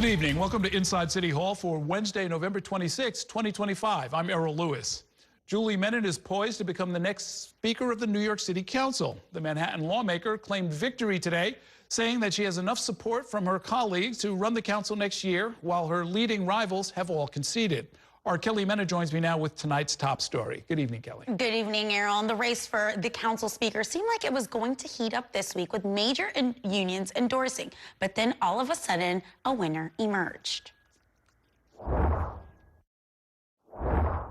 evening. Welcome to Inside City Hall for Wednesday, November 26, 2025. I'm Errol Lewis. Julie Menin is poised to become the next Speaker of the New York City Council. The Manhattan lawmaker claimed victory today, saying that she has enough support from her colleagues to run the council next year, while her leading rivals have all conceded. Our Kelly Menin joins me now with tonight's top story. Good evening, Kelly. Good evening, Errol. And the race for the council speaker seemed like it was going to heat up this week with major unions endorsing. But then all of a sudden, a winner emerged.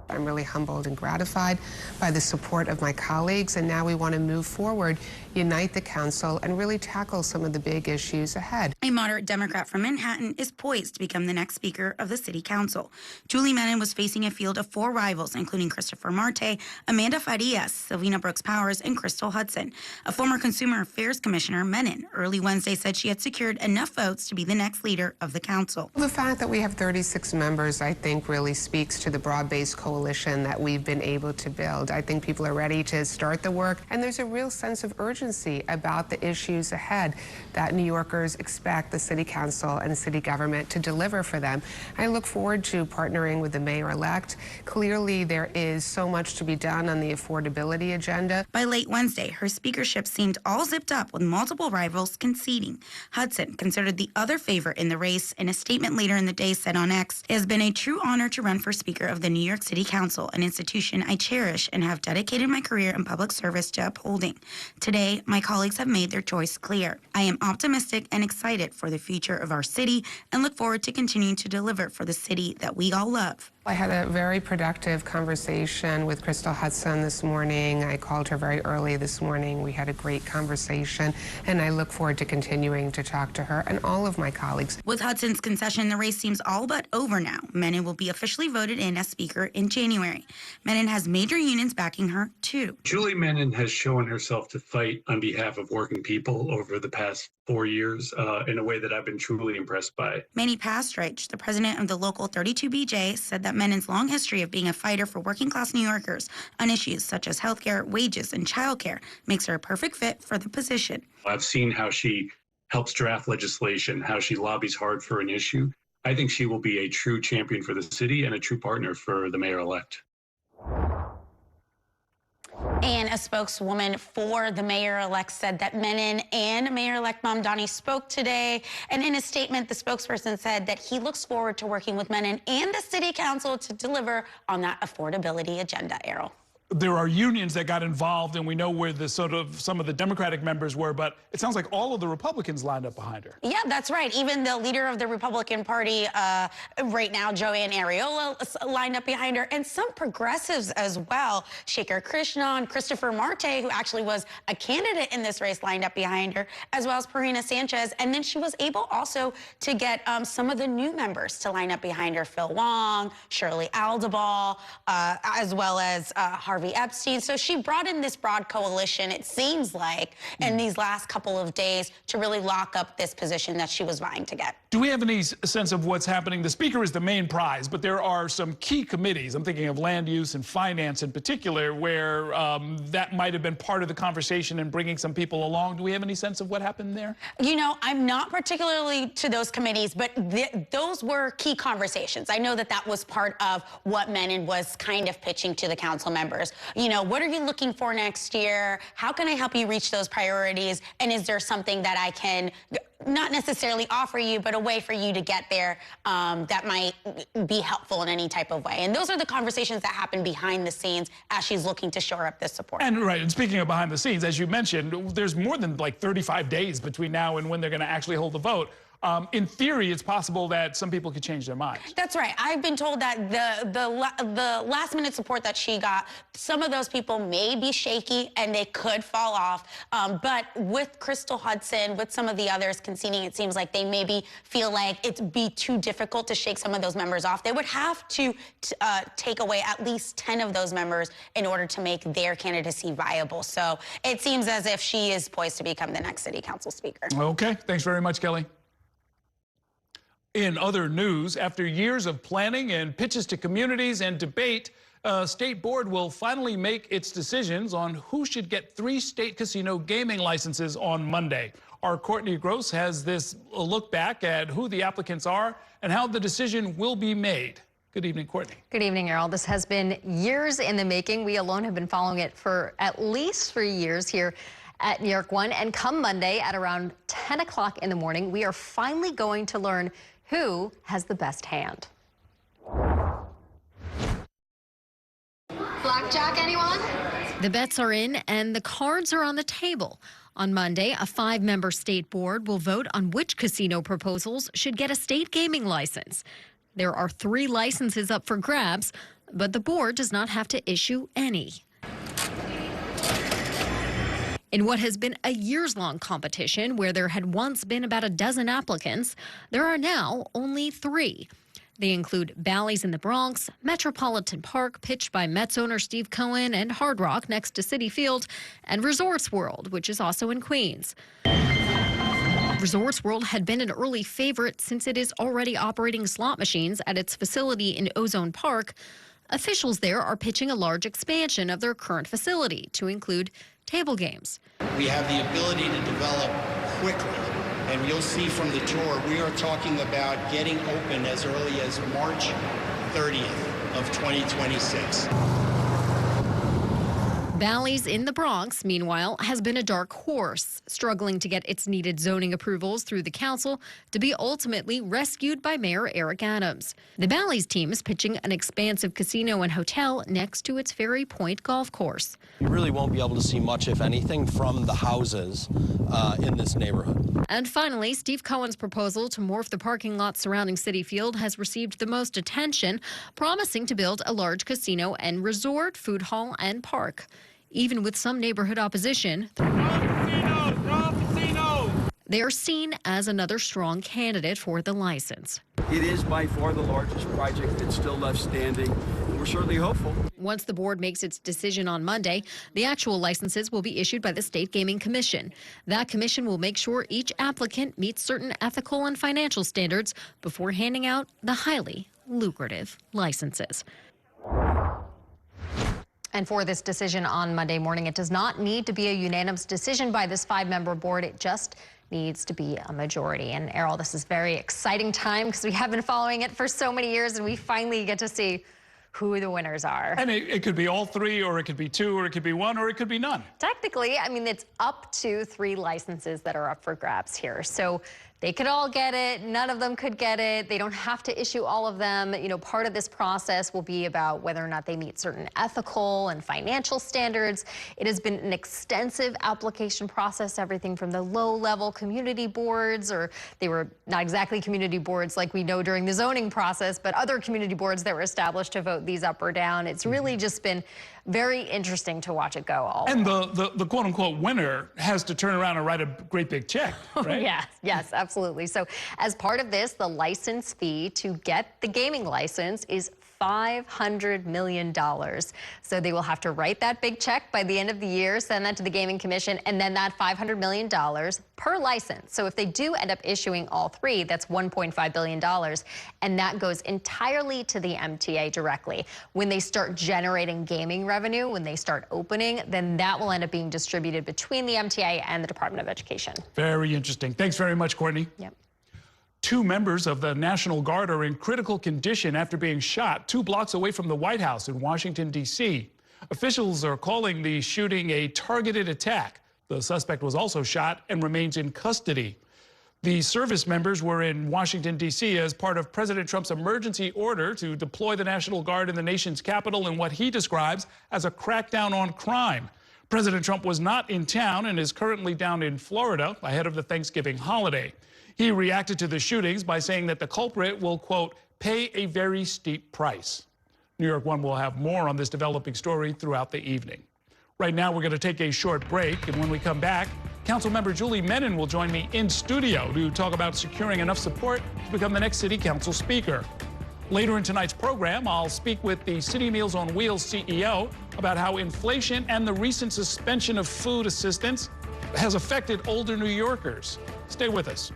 I'm really humbled and gratified by the support of my colleagues, and now we want to move forward, unite the council, and really tackle some of the big issues ahead. A moderate Democrat from Manhattan is poised to become the next Speaker of the City Council. Julie Menin was facing a field of 4 rivals, including Christopher Marte, Amanda Farias, Sylvina Brooks Powers, and Crystal Hudson. A former Consumer Affairs Commissioner, Menin, early Wednesday said she had secured enough votes to be the next leader of the council. The fact that we have 36 members, I think, really speaks to the broad-based coalition that we've been able to build. I think people are ready to start the work, and there's a real sense of urgency about the issues ahead that New Yorkers expect the City Council and city government to deliver for them. I look forward to partnering with the mayor-elect. Clearly, there is so much to be done on the affordability agenda. By late Wednesday, her speakership seemed all zipped up with multiple rivals conceding. Hudson, considered the other favorite in the race, in a statement later in the day said on X, "It has been a true honor to run for Speaker of the New York City Council, an institution I cherish and have dedicated my career in public service to upholding. Today, my colleagues have made their choice clear. I am optimistic and excited for the future of our city and look forward to continuing to deliver for the city that we all love." I had a very productive conversation with Crystal Hudson this morning. I called her very early this morning. We had a great conversation, and I look forward to continuing to talk to her and all of my colleagues. With Hudson's concession, the race seems all but over now. Menin will be officially voted in as Speaker in January. Menin has major unions backing her, too. Julie Menin has shown herself to fight on behalf of working people over the past 4 years in a way that I've been truly impressed by. Manny Pastreich, the president of the local 32BJ, said that Menin's long history of being a fighter for working-class New Yorkers on issues such as healthcare, wages, and childcare makes her a perfect fit for the position. I've seen how she helps draft legislation, how she lobbies hard for an issue. I think she will be a true champion for the city and a true partner for the mayor-elect. And a spokeswoman for the mayor-elect said that Menin and Mayor-elect Mamdani spoke today. And in a statement, the spokesperson said that he looks forward to working with Menin and the city council to deliver on that affordability agenda, Errol. There are unions that got involved, and we know where the some of the Democratic members were, but it sounds like all of the Republicans lined up behind her. Yeah, that's right. Even the leader of the Republican Party right now, Joanne Ariola, lined up behind her, and some progressives as well. Shaker Krishnan, Christopher Marte, who actually was a candidate in this race, lined up behind her, as well as Parina Sanchez. And then she was able also to get some of the new members to line up behind her, Phil Wong, Shirley Aldabal, as well as Harvey Epstein. So she brought in this broad coalition, it seems like, in these last couple of days to really lock up this position that she was vying to get. Do we have any sense of what's happening? The Speaker is the main prize, but there are some key committees, I'm thinking of land use and finance in particular, where that might have been part of the conversation and bringing some people along. Do we have any sense of what happened there? You know, I'm not particularly to those committees, but those were key conversations. I know that that was part of what Menin was kind of pitching to the council members. You know, what are you looking for next year? How can I help you reach those priorities? And is there something that I can not necessarily offer you, but a way for you to get there that might be helpful in any type of way? And those are the conversations that happen behind the scenes as she's looking to shore up this support. And right, and speaking of behind the scenes, as you mentioned, there's more than like 35 days between now and when they're going to actually hold the vote. In theory, it's possible that some people could change their minds. That's right. I've been told that the last-minute support that she got, some of those people may be shaky and they could fall off. But with Crystal Hudson, with some of the others conceding, it seems like they maybe feel like it'd be too difficult to shake some of those members off. They would have to take away at least 10 of those members in order to make their candidacy viable. So it seems as if she is poised to become the next city council speaker. Okay. Thanks very much, Kelly. In other news, after years of planning and pitches to communities and debate, State Board will finally make its decisions on who should get 3 state casino gaming licenses on Monday. Our Courtney Gross has this look back at who the applicants are and how the decision will be made. Good evening, Courtney. Good evening, Errol. This has been years in the making. We alone have been following it for at least 3 years here at New York 1. And come Monday at around 10 o'clock in the morning, we are finally going to learn who has the best hand. Blackjack, anyone? The bets are in and the cards are on the table. On Monday, a 5-member state board will vote on which casino proposals should get a state gaming license. There are 3 licenses up for grabs, but the board does not have to issue any. In what has been a years-long competition where there had once been about a dozen applicants, there are now only 3. They include Bally's in the Bronx, Metropolitan Park, pitched by Mets owner Steve Cohen, and Hard Rock next to Citi Field, and Resorts World, which is also in Queens. Resorts World had been an early favorite since it is already operating slot machines at its facility in Ozone Park. Officials there are pitching a large expansion of their current facility to include table games. We have the ability to develop quickly, and you'll see from the tour, we are talking about getting open as early as March 30th of 2026. Bally's in the Bronx, meanwhile, has been a dark horse, struggling to get its needed zoning approvals through the council to be ultimately rescued by Mayor Eric Adams. The Bally's team is pitching an expansive casino and hotel next to its Ferry Point golf course. You really won't be able to see much, if anything, from the houses in this neighborhood. And finally, Steve Cohen's proposal to morph the parking lot surrounding Citi Field has received the most attention, promising to build a large casino and resort, food hall, and park. Even with some neighborhood opposition, they are seen as another strong candidate for the license. It is by far the largest project that's still left standing. We're certainly hopeful. Once the board makes its decision on Monday, the actual licenses will be issued by the State Gaming Commission. That commission will make sure each applicant meets certain ethical and financial standards before handing out the highly lucrative licenses. And for this decision on Monday morning, it does not need to be a unanimous decision by this 5-member board. It just needs to be a majority. And Errol, this is a very exciting time because we have been following it for so many years, and we finally get to see who the winners are. And it could be all 3, or it could be 2, or it could be 1, or it could be none. Technically, I mean, it's up to 3 licenses that are up for grabs here. So they could all get it. None of them could get it. They don't have to issue all of them. You know, part of this process will be about whether or not they meet certain ethical and financial standards. It has been an extensive application process, everything from the low-level community boards, or they were not exactly community boards like we know during the zoning process, but other community boards that were established to vote these up or down. It's really just been very interesting to watch it go all And along. the quote-unquote winner has to turn around and write a great big check, right? Yes, absolutely. So as part of this, the license fee to get the gaming license is $500 million. So they will have to write that big check by the end of the year, send that to the Gaming Commission, and then that $500 million per license. So if they do end up issuing all 3, that's $1.5 billion, and that goes entirely to the MTA directly. When they start generating gaming revenue, when they start opening, then that will end up being distributed between the MTA and the Department of Education. Very interesting. Thanks very much, Courtney. Yep. 2 members of the National Guard are in critical condition after being shot 2 blocks away from the White House in Washington, D.C. Officials are calling the shooting a targeted attack. The suspect was also shot and remains in custody. The service members were in Washington, D.C. as part of President Trump's emergency order to deploy the National Guard in the nation's capital in what he describes as a crackdown on crime. President Trump was not in town and is currently down in Florida ahead of the Thanksgiving holiday. He reacted to the shootings by saying that the culprit will, quote, pay a very steep price. New York 1 will have more on this developing story throughout the evening. Right now, we're going to take a short break, and when we come back, Councilmember Julie Menin will join me in studio to talk about securing enough support to become the next City Council Speaker. Later in tonight's program, I'll speak with the City Meals on Wheels CEO about how inflation and the recent suspension of food assistance has affected older New Yorkers. Stay with us.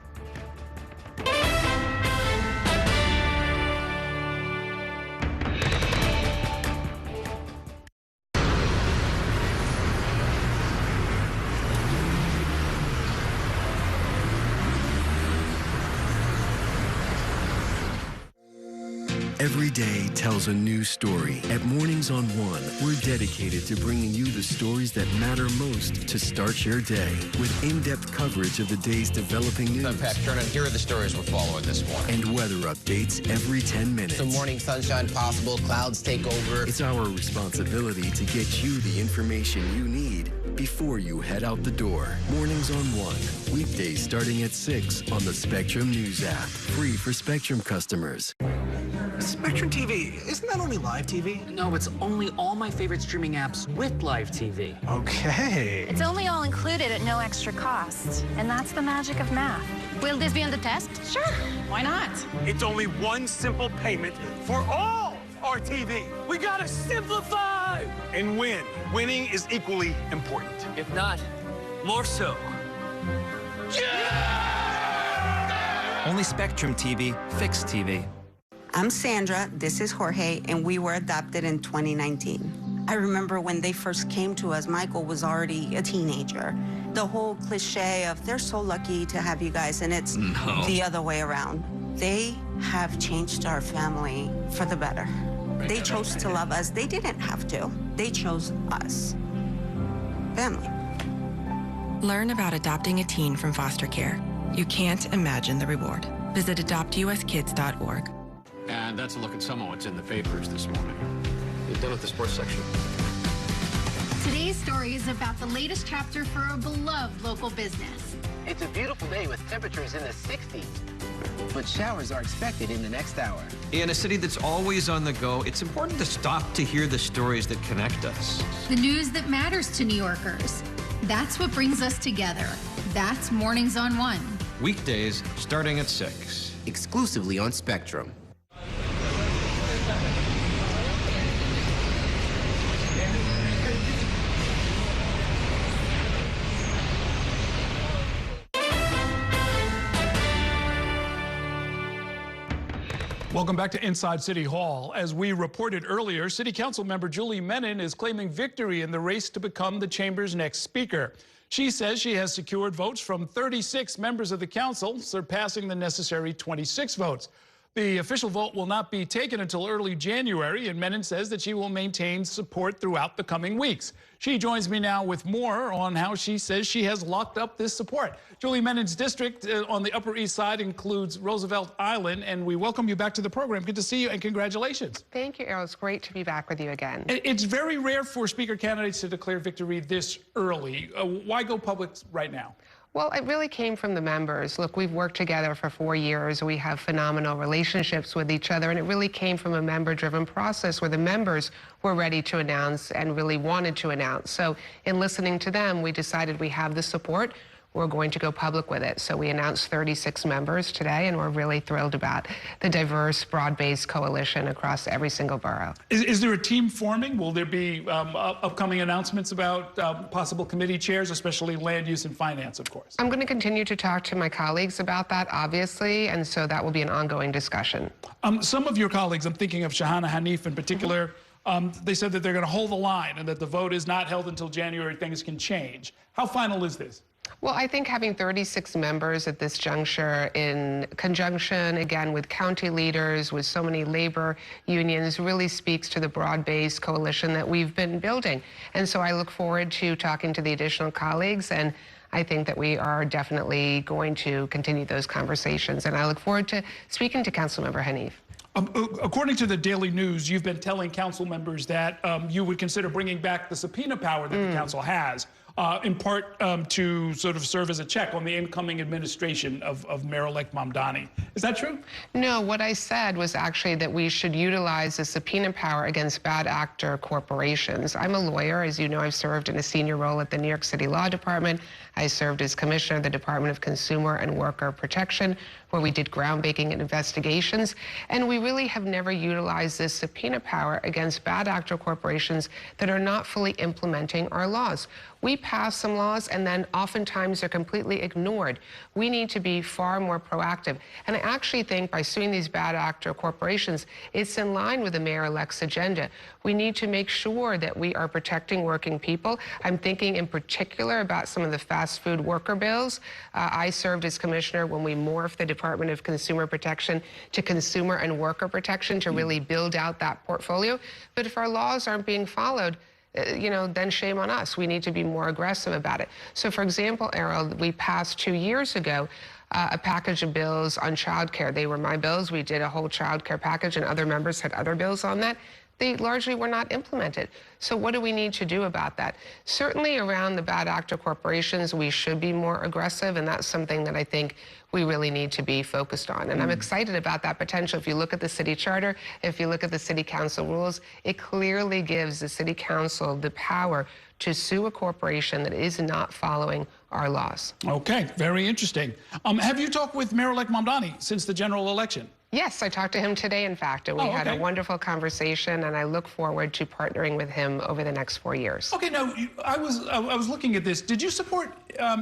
Every day tells a new story. At Mornings on One, we're dedicated to bringing you the stories that matter most to start your day with in-depth coverage of the day's developing news. I'm Pat Kernan. Here are the stories we're following this morning. And weather updates every 10 minutes. Some morning sunshine possible, clouds take over. It's our responsibility to get you the information you need before you head out the door. Mornings on One, weekdays starting at 6 on the Spectrum News app. Free for Spectrum customers. Spectrum TV, isn't that only live TV? No, it's only all my favorite streaming apps with live TV. Okay. It's only all included at no extra cost. And that's the magic of math. Will this be on the test? Sure, why not? It's only one simple payment for all our TV. We gotta simplify and win. Winning is equally important. If not, more so. Yeah! Only Spectrum TV, fixed TV. I'm Sandra, this is Jorge, and we were adopted in 2019. I remember when they first came to us, Michael was already a teenager. The whole cliche of they're so lucky to have you guys, and it's the other way around. They have changed our family for the better. They chose to love us. They didn't have to. They chose us. Family. Learn about adopting a teen from foster care. You can't imagine the reward. Visit adoptuskids.org. And that's a look at some of what's in the papers this morning. You're done with the sports section. Today's story is about the latest chapter for a beloved local business. It's a beautiful day with temperatures in the 60s, but showers are expected in the next hour. In a city that's always on the go, it's important to stop to hear the stories that connect us. The news that matters to New Yorkers. That's what brings us together. That's Mornings on One. Weekdays starting at 6. Exclusively on Spectrum. Welcome back to Inside City Hall. As we reported earlier, City Councilmember Julie Menin is claiming victory in the race to become the chamber's next speaker. She says she has secured votes from 36 members of the council, surpassing the necessary 26 votes. The official vote will not be taken until early January, and Menin says that she will maintain support throughout the coming weeks. She joins me now with more on how she says she has locked up this support. Julie Menin's district on the Upper East Side includes Roosevelt Island, and we welcome you back to the program. Good to see you, and congratulations. Thank you, Errol. It's great to be back with you again. It's very rare for speaker candidates to declare victory this early. Why go public right now? Well, it really came from the members. Look, we've worked together for 4 years. We have phenomenal relationships with each other, and it really came from a member-driven process where the members were ready to announce and really wanted to announce. So in listening to them, we decided we have the support. We're going to go public with it. So we announced 36 members today, and we're really thrilled about the diverse, broad-based coalition across every single borough. Is there a team forming? Will there be upcoming announcements about possible committee chairs, especially land use and finance, of course? I'm going to continue to talk to my colleagues about that, obviously, and so that will be an ongoing discussion. Some of your colleagues, I'm thinking of Shahana Hanif in particular, they said that they're going to hold the line and that the vote is not held until January. Things can change. How final is this? Well, I think having 36 members at this juncture in conjunction, again, with county leaders, with so many labor unions, really speaks to the broad-based coalition that we've been building. And so I look forward to talking to the additional colleagues, and I think that we are definitely going to continue those conversations. And I look forward to speaking to Councilmember Hanif. According to the Daily News, you've been telling council members that you would consider bringing back the subpoena power that the council has, in part to sort of serve as a check on the incoming administration of Mayor-elect Mamdani. Is that true? No, what I said was actually that we should utilize the subpoena power against bad actor corporations. I'm a lawyer. As you know, I've served in a senior role at the New York City Law Department. I served as commissioner of the Department of Consumer and Worker Protection, where we did groundbreaking investigations. And we really have never utilized this subpoena power against bad actor corporations that are not fully implementing our laws. We pass some laws and then oftentimes they're completely ignored. We need to be far more proactive. And I actually think by suing these bad actor corporations, it's in line with the mayor-elect's agenda. We need to make sure that we are protecting working people. I'm thinking in particular about some of the fast food worker bills. I served as commissioner when we morphed the Department of Consumer Protection to Consumer and Worker Protection to really build out that portfolio. But if our laws aren't being followed, then shame on us. We need to be more aggressive about it. So, for example, Errol, we passed 2 years ago a package of bills on childcare. They were my bills. We did a whole childcare package, and other members had other bills on that. They largely were not implemented. So what do we need to do about that? Certainly around the bad actor corporations, we should be more aggressive, and that's something that I think we really need to be focused on. And I'm excited about that potential. If you look at the city charter, if you look at the city council rules, it clearly gives the city council the power to sue a corporation that is not following our laws. Okay, very interesting. Have you talked with Mayor-elect Mamdani since the general election? Yes, I talked to him today, in fact, and we had a wonderful conversation, and I look forward to partnering with him over the next 4 years. Okay, now, I was looking at this. Did you support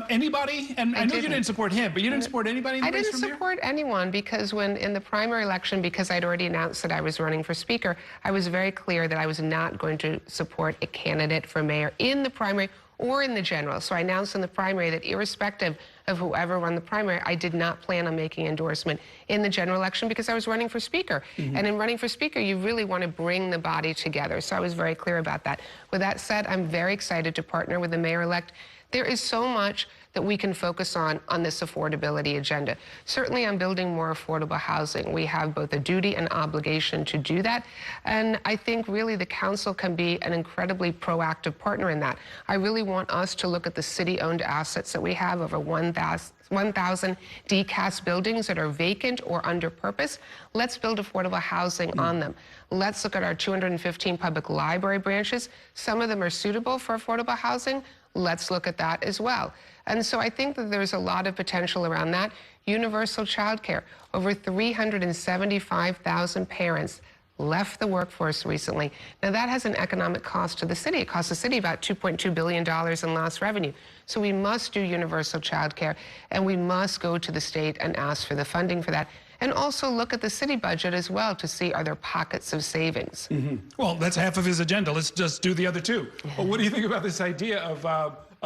anybody? And I know you didn't support him, but you didn't support anybody in the race for mayor? I didn't support anyone because when in the primary election, because I'd already announced that I was running for speaker, I was very clear that I was not going to support a candidate for mayor in the primary or in the general. So I announced in the primary that irrespective of whoever won the primary, I did not plan on making endorsement in the general election because I was running for speaker. And in running for speaker, you really want to bring the body together. So I was very clear about that. With that said, I'm very excited to partner with the mayor-elect. There is so much that we can focus on this affordability agenda. Certainly, I'm building more affordable housing. We have both a duty and obligation to do that. And I think really the council can be an incredibly proactive partner in that. I really want us to look at the city-owned assets that we have, over 1,000 DCAS buildings that are vacant or under purpose. Let's build affordable housing on them. Let's look at our 215 public library branches. Some of them are suitable for affordable housing. Let's look at that as well. And so I think that there's a lot of potential around that. Universal childcare. Over 375,000 parents left the workforce recently. Now, that has an economic cost to the city. It costs the city about $2.2 billion in lost revenue. So we must do universal childcare, and we must go to the state and ask for the funding for that. And also look at the city budget as well to see, are there pockets of savings? Well, that's half of his agenda. Let's just do the other two. Well, what do you think about this idea of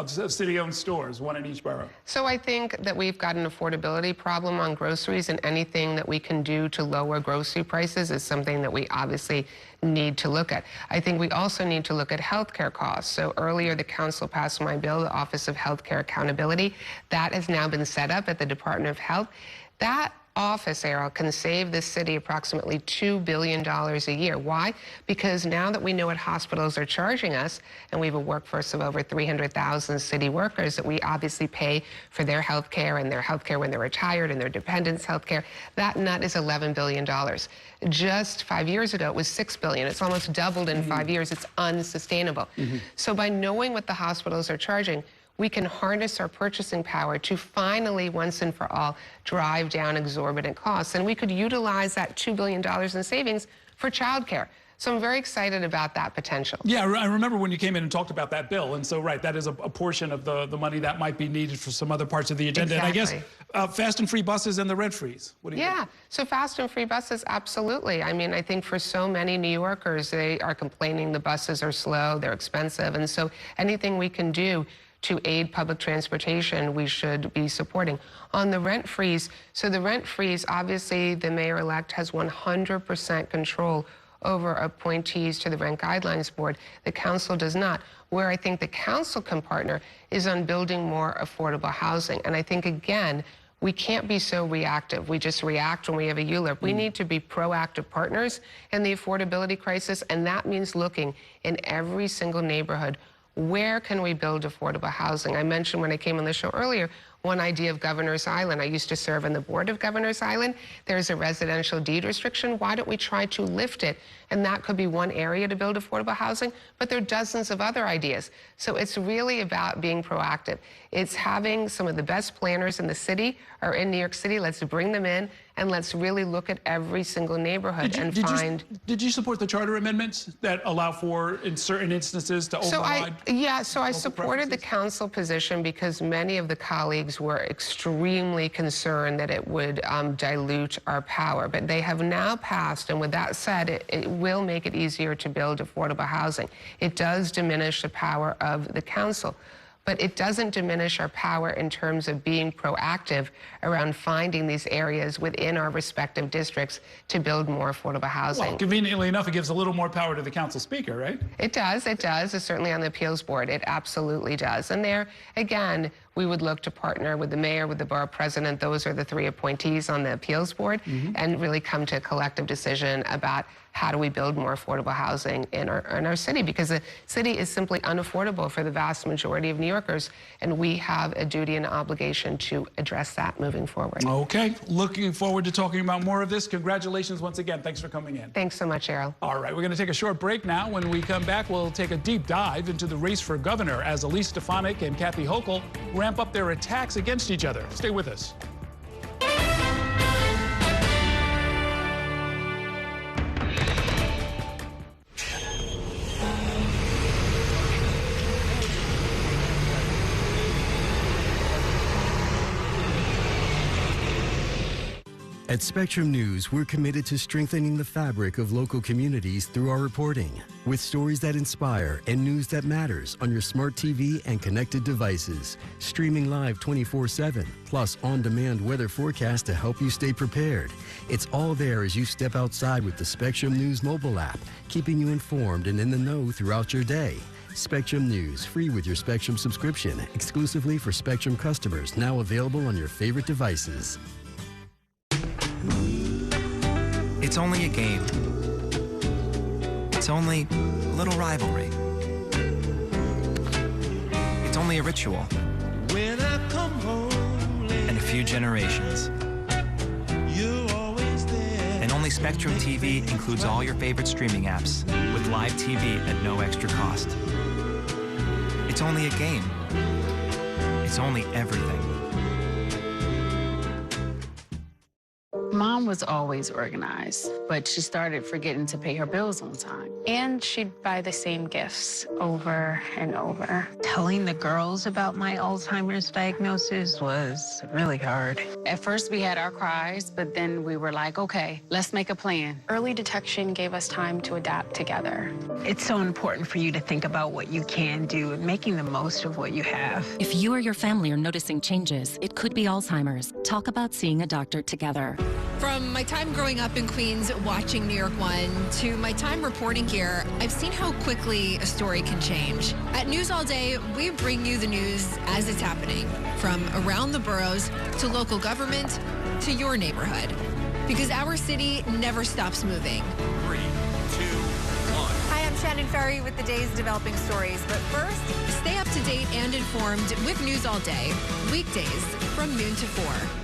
city-owned stores, one in each borough? So I think that we've got an affordability problem on groceries, and anything that we can do to lower grocery prices is something that we obviously need to look at. I think we also need to look at healthcare costs. So earlier the council passed my bill, the Office of Healthcare Accountability. That has now been set up at the Department of Health. That office, Errol, can save this city approximately $2 billion a year. Why? Because now that we know what hospitals are charging us, and we have a workforce of over 300,000 city workers that we obviously pay for their health care and their health care when they're retired and their dependents' health care, that nut is $11 billion. Just 5 years ago, it was $6 billion. It's almost doubled in 5 years. It's unsustainable. So by knowing what the hospitals are charging, we can harness our purchasing power to finally, once and for all, drive down exorbitant costs. And we could utilize that $2 billion in savings for childcare. So I'm very excited about that potential. Yeah, I remember when you came in and talked about that bill. And so, right, that is a portion of the money that might be needed for some other parts of the agenda. Exactly. And I guess fast and free buses and the rent freeze. What do you think? So fast and free buses, absolutely. I mean, I think for so many New Yorkers, they are complaining the buses are slow, they're expensive. And so anything we can do to aid public transportation, we should be supporting. On the rent freeze, so the rent freeze, obviously the mayor-elect has 100% control over appointees to the Rent Guidelines Board. The council does not. Where I think the council can partner is on building more affordable housing. And I think, again, we can't be so reactive. We just react when we have a ULIP. We need to be proactive partners in the affordability crisis, and that means looking in every single neighborhood. Where can we build affordable housing? I mentioned when I came on the show earlier, one idea of Governor's Island. I used to serve on the board of Governor's Island. There's a residential deed restriction. Why don't we try to lift it? And that could be one area to build affordable housing, but there are dozens of other ideas. So it's really about being proactive. It's having some of the best planners in the city or in New York City. Let's bring them in and let's really look at every single neighborhood and find. Did you support the charter amendments that allow for, in certain instances, to override? So I supported the council position because many of the colleagues were extremely concerned that it would dilute our power. But they have now passed, and with that said, it will make it easier to build affordable housing. It does diminish the power of the council, but it doesn't diminish our power in terms of being proactive around finding these areas within our respective districts to build more affordable housing. Well, conveniently enough, it gives a little more power to the council speaker, right? It does. It's certainly on the appeals board. It absolutely does. And there, again, we would look to partner with the mayor, with the borough president. Those are the three appointees on the appeals board, and really come to a collective decision about how do we build more affordable housing in our city, because the city is simply unaffordable for the vast majority of New Yorkers, and we have a duty and obligation to address that moving forward. Okay, looking forward to talking about more of this. Congratulations once again. Thanks for coming in. Thanks so much, Errol. All right, we're going to take a short break now. When we come back, we'll take a deep dive into the race for governor as Elise Stefanik and Kathy Hochul ramp up their attacks against each other. Stay with us. At Spectrum News, we're committed to strengthening the fabric of local communities through our reporting, with stories that inspire and news that matters on your smart TV and connected devices, streaming live 24/7, plus on-demand weather forecast to help you stay prepared. It's all there as you step outside with the Spectrum News mobile app, keeping you informed and in the know throughout your day. Spectrum News, free with your Spectrum subscription, exclusively for Spectrum customers, now available on your favorite devices. It's only a game. It's only a little rivalry. It's only a ritual. When I come home And a few generations. you're always there. And only Spectrum TV includes all your favorite streaming apps with live TV at no extra cost. It's only a game. It's only everything. Mom was always organized, but she started forgetting to pay her bills on time. And she'd buy the same gifts over and over. Telling the girls about my Alzheimer's diagnosis was really hard. At first, we had our cries, but then we were like, okay, let's make a plan. Early detection gave us time to adapt together. It's so important for you to think about what you can do and making the most of what you have. If you or your family are noticing changes, it could be Alzheimer's. Talk about seeing a doctor together. From my time growing up in Queens watching New York 1 to my time reporting here, I've seen how quickly a story can change. At News All Day, we bring you the news as it's happening, from around the boroughs to local government to your neighborhood. Because our city never stops moving. 3, 2, 1. Hi, I'm Shannon Ferry with the day's developing stories. But first, stay up to date and informed with News All Day, weekdays from noon to 4.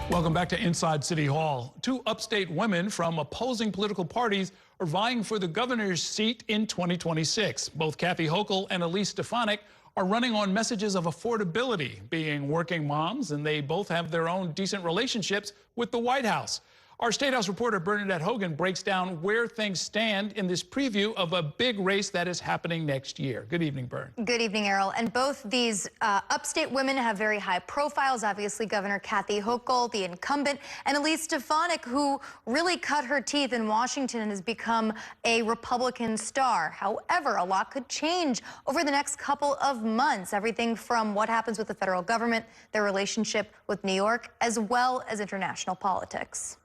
Welcome back to Inside City Hall. Two upstate women from opposing political parties are vying for the governor's seat in 2026. Both Kathy Hochul and Elise Stefanik are running on messages of affordability, being working moms, and they both have their own decent relationships with the White House. Our State House reporter Bernadette Hogan breaks down where things stand in this preview of a big race that is happening next year. Good evening, Bern. Good evening, Errol. And both these upstate women have very high profiles. Obviously, Governor Kathy Hochul, the incumbent, and Elise Stefanik, who really cut her teeth in Washington and has become a Republican star. However, a lot could change over the next couple of months. Everything from what happens with the federal government, their relationship with New York, as well as international politics.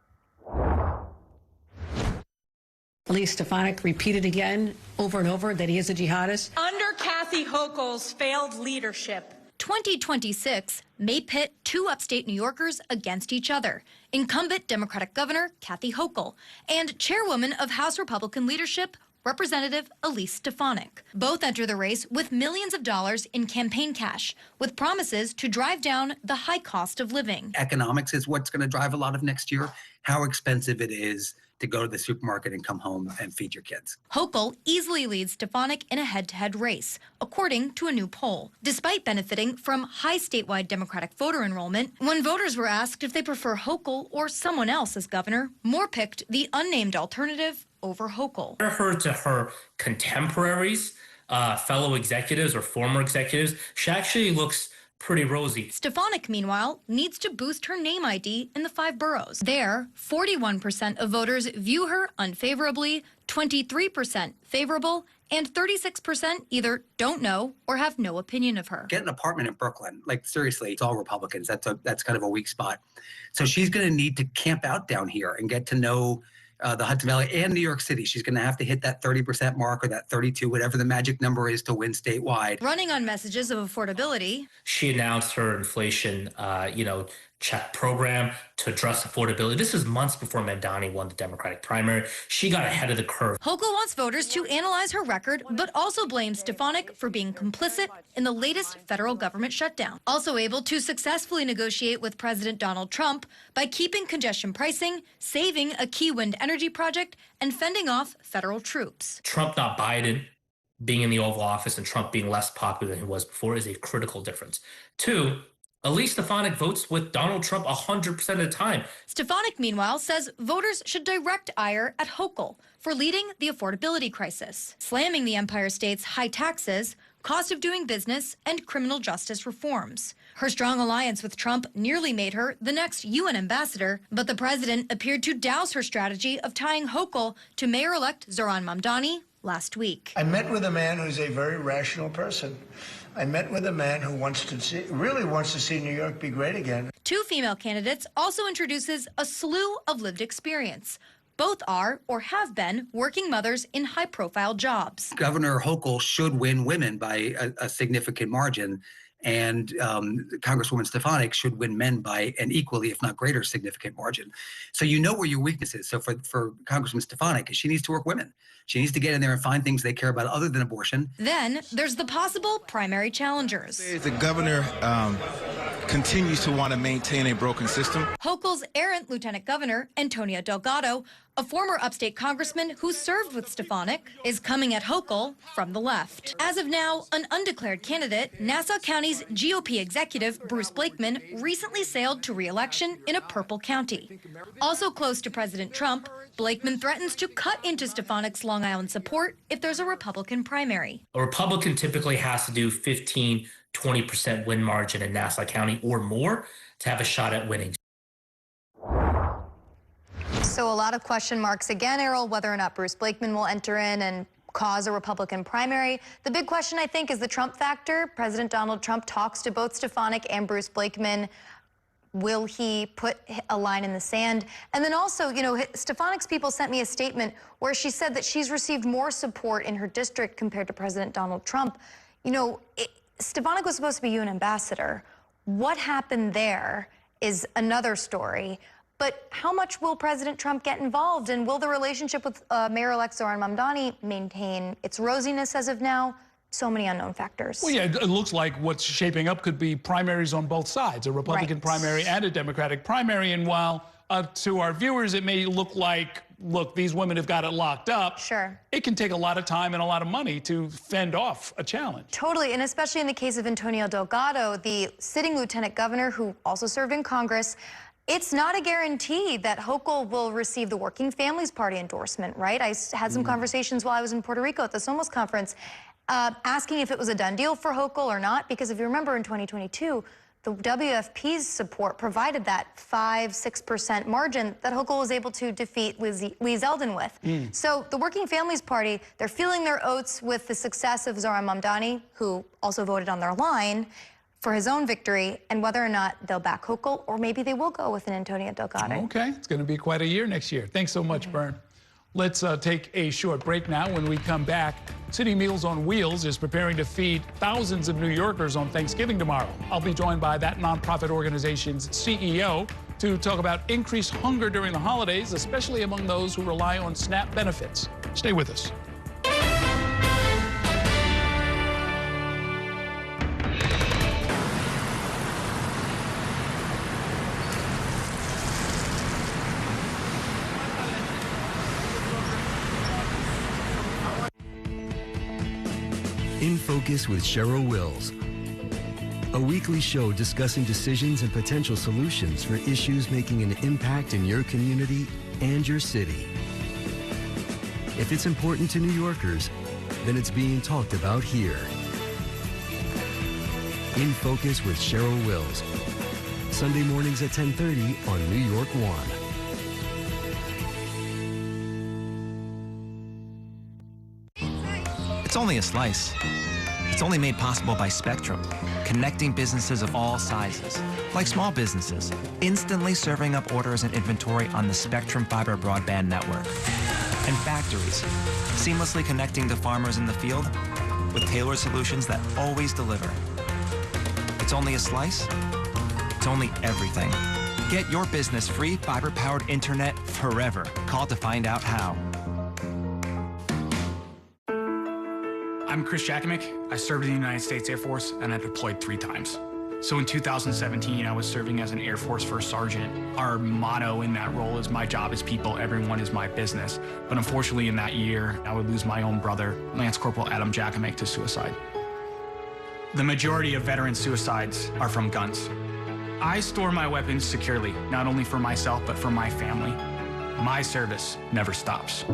Elise Stefanik repeated again over and over that he is a jihadist. Under Kathy Hochul's failed leadership, 2026 may pit two upstate New Yorkers against each other, incumbent Democratic Governor Kathy Hochul and chairwoman of House Republican leadership, Representative Elise Stefanik. Both enter the race with millions of dollars in campaign cash, with promises to drive down the high cost of living. Economics is what's going to drive a lot of next year, how expensive it is to go to the supermarket and come home and feed your kids. Hochul easily leads Stefanik in a head-to-head race, according to a new poll. Despite benefiting from high statewide Democratic voter enrollment, when voters were asked if they prefer Hochul or someone else as governor, more picked the unnamed alternative over Hochul. Compare her to her contemporaries, fellow executives or former executives, she actually looks pretty rosy. Stefanik, meanwhile, needs to boost her name ID in the 5 boroughs. There, 41% of voters view her unfavorably, 23% favorable, and 36% either don't know or have no opinion of her. Get an apartment in Brooklyn. Like, seriously, it's all Republicans. That's kind of a weak spot. So she's going to need to camp out down here and get to know the Hudson Valley and New York City. She's going to have to hit that 30% mark or that 32, whatever the magic number is to win statewide. Running on messages of affordability. She announced her inflation, check program to address affordability. This is months before Mamdani won the Democratic primary. She got ahead of the curve. Hochul wants voters to analyze her record, but also blames Stefanik for being complicit in the latest federal government shutdown. Also able to successfully negotiate with President Donald Trump by keeping congestion pricing, saving a key wind energy project, and fending off federal troops. Trump, not Biden, being in the Oval Office and Trump being less popular than he was before is a critical difference. 2, Elise Stefanik votes with Donald Trump 100% of the time. Stefanik, meanwhile, says voters should direct ire at Hochul for leading the affordability crisis, slamming the Empire State's high taxes, cost of doing business, and criminal justice reforms. Her strong alliance with Trump nearly made her the next UN ambassador, but the president appeared to douse her strategy of tying Hochul to Mayor-elect Zohran Mamdani last week. I met with a man who's a very rational person. I met with a man who really wants to see New York be great again. 2 female candidates also introduces a slew of lived experience. Both are, or have been, working mothers in high-profile jobs. Governor Hochul should win women by a significant margin, and Congresswoman Stefanik should win men by an equally, if not greater, significant margin. So you know where your weakness is. So for Congresswoman Stefanik, she needs to work women. She needs to get in there and find things they care about other than abortion. Then there's the possible primary challengers. The governor continues to want to maintain a broken system. Hochul's errant Lieutenant Governor, Antonio Delgado, a former upstate congressman who served with Stefanik, is coming at Hochul from the left. As of now, an undeclared candidate, Nassau County's GOP executive, Bruce Blakeman, recently sailed to re-election in a purple county. Also close to President Trump, Blakeman threatens to cut into Stefanik's Long Island support if there's a Republican primary. A Republican typically has to do 15-20% win margin in Nassau County or more to have a shot at winning. So a lot of question marks again, Errol, whether or not Bruce Blakeman will enter in and cause a Republican primary. The big question, I think, is the Trump factor. President Donald Trump talks to both Stefanik and Bruce Blakeman. Will he put a line in the sand? And then also, Stefanik's people sent me a statement where she said that she's received more support in her district compared to President Donald Trump. Stefanik was supposed to be UN ambassador. What happened there is another story. But how much will President Trump get involved? And will the relationship with Mayor-elect Zohran Mamdani maintain its rosiness as of now? So many unknown factors. Well, yeah, it looks like what's shaping up could be primaries on both sides, a Republican primary and a Democratic primary. And while to our viewers it may look like, look, these women have got it locked up. Sure. It can take a lot of time and a lot of money to fend off a challenge. Totally, and especially in the case of Antonio Delgado, the sitting lieutenant governor who also served in Congress. It's not a guarantee that Hochul will receive the Working Families Party endorsement, right? I had some conversations while I was in Puerto Rico at the Somos conference, asking if it was a done deal for Hochul or not, because if you remember in 2022, the WFP's support provided that 5-6% margin that Hochul was able to defeat Lee Zeldin with. So the Working Families Party, they're feeling their oats with the success of Zohran Mamdani, who also voted on their line for his own victory, and whether or not they'll back Hochul, or maybe they will go with an Antonio Delgado. Okay, it's going to be quite a year next year. Thanks so much, Bern. Let's take a short break now. When we come back, City Meals on Wheels is preparing to feed thousands of New Yorkers on Thanksgiving tomorrow. I'll be joined by that nonprofit organization's CEO to talk about increased hunger during the holidays, especially among those who rely on SNAP benefits. Stay with us. In Focus with Cheryl Wills, a weekly show discussing decisions and potential solutions for issues making an impact in your community and your city. If it's important to New Yorkers, then it's being talked about here. In Focus with Cheryl Wills, Sunday mornings at 10:30 on New York One. It's only a slice. It's only made possible by Spectrum, connecting businesses of all sizes, like small businesses, instantly serving up orders and inventory on the Spectrum Fiber broadband network, and factories, seamlessly connecting to farmers in the field with tailored solutions that always deliver. It's only a slice. It's only everything. Get your business free fiber-powered internet forever. Call to find out how. I'm Chris Jakovic. I served in the United States Air Force and I deployed 3 times. So in 2017, I was serving as an Air Force First Sergeant. Our motto in that role is my job is people, everyone is my business. But unfortunately in that year, I would lose my own brother, Lance Corporal Adam Jakovic, to suicide. The majority of veteran suicides are from guns. I store my weapons securely, not only for myself, but for my family. My service never stops.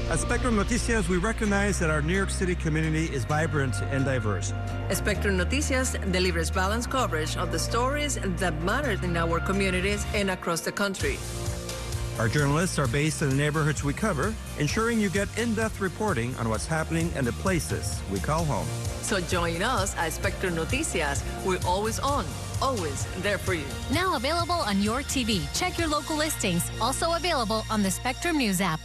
At Spectrum Noticias, we recognize that our New York City community is vibrant and diverse. Spectrum Noticias delivers balanced coverage of the stories that matter in our communities and across the country. Our journalists are based in the neighborhoods we cover, ensuring you get in-depth reporting on what's happening in the places we call home. So join us at Spectrum Noticias. We're always on, always there for you. Now available on your TV. Check your local listings. Also available on the Spectrum News app.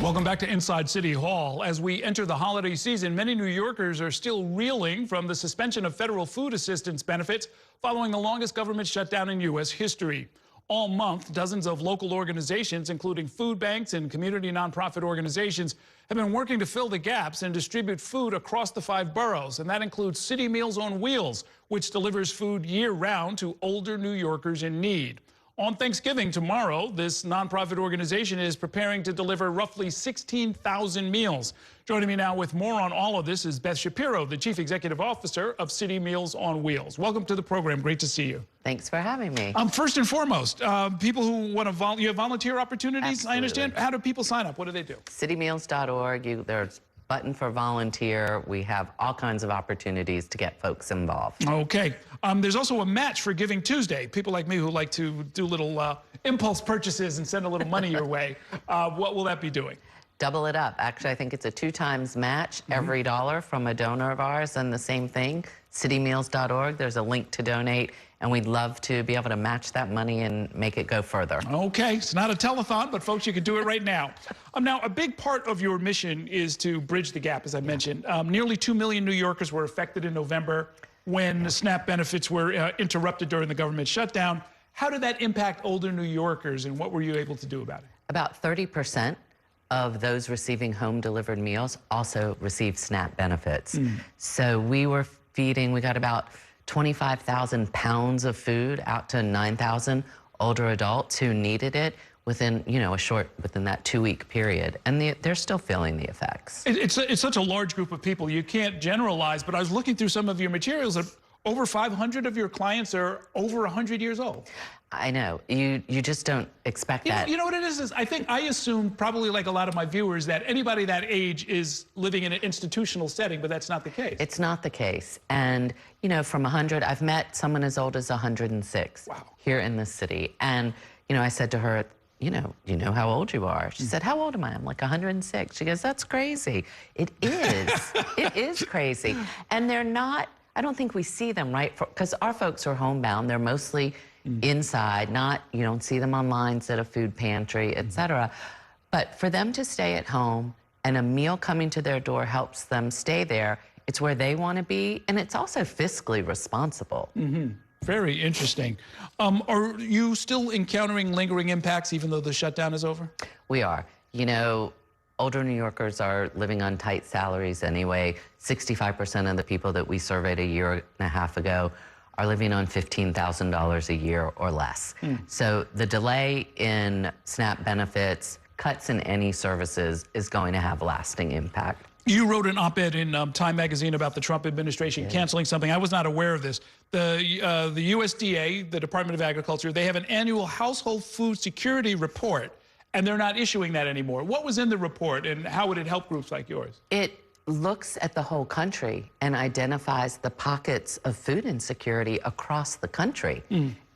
Welcome back to Inside City Hall. As we enter the holiday season, many New Yorkers are still reeling from the suspension of federal food assistance benefits following the longest government shutdown in U.S. history. All month, dozens of local organizations, including food banks and community nonprofit organizations, have been working to fill the gaps and distribute food across the 5 boroughs. And that includes City Meals on Wheels, which delivers food year-round to older New Yorkers in need. On Thanksgiving tomorrow, this nonprofit organization is preparing to deliver roughly 16,000 meals. Joining me now with more on all of this is Beth Shapiro, the Chief Executive Officer of City Meals on Wheels. Welcome to the program. Great to see you. Thanks for having me. First and foremost, people who want to you have volunteer opportunities, Absolutely. I understand. How do people sign up? What do they do? Citymeals.org. There's button for volunteer. We have all kinds of opportunities to get folks involved. Okay. There's also a match for Giving Tuesday. People like me who like to do little impulse purchases and send a little money your way. What will that be doing? Double it up. Actually, I think it's a 2 times match every dollar from a donor of ours. And the same thing, citymeals.org. There's a link to donate. And we'd love to be able to match that money and make it go further. Okay, it's not a telethon, but folks, you can do it right now. Now, a big part of your mission is to bridge the gap, as I mentioned. Nearly 2 million New Yorkers were affected in November when the SNAP benefits were interrupted during the government shutdown. How did that impact older New Yorkers, and what were you able to do about it? About 30% of those receiving home-delivered meals also received SNAP benefits. So we were feeding, we got about 25,000 pounds of food out to 9,000 older adults who needed it within, within that 2-week period. And they're still feeling the effects. It's such a large group of people. You can't generalize, but I was looking through some of your materials. Over 500 of your clients are over 100 years old. I know. You just don't expect that. You know what it is? I assume, probably like a lot of my viewers, that anybody that age is living in an institutional setting, but that's not the case. It's not the case. And, from 100, I've met someone as old as 106 here in this city. And, I said to her, you know how old you are. She said, how old am I? I'm like 106. She goes, that's crazy. It is. It is crazy. And they're not, I don't think we see them, right? Because our folks are homebound. They're mostly inside, you don't see them on lines at a food pantry, et cetera. But for them to stay at home and a meal coming to their door helps them stay there, it's where they want to be, and it's also fiscally responsible. Very interesting. Are you still encountering lingering impacts even though the shutdown is over? We are. You know, older New Yorkers are living on tight salaries anyway. 65% of the people that we surveyed a year and a half ago are living on $15,000 a year or less. So the delay in SNAP benefits, cuts in any services is going to have lasting impact. You wrote an op-ed in Time magazine about the Trump administration canceling something. I was not aware of this. The USDA, the Department of Agriculture, they have an annual household food security report, and they're not issuing that anymore. What was in the report, and how would it help groups like yours? It looks at the whole country and identifies the pockets of food insecurity across the country.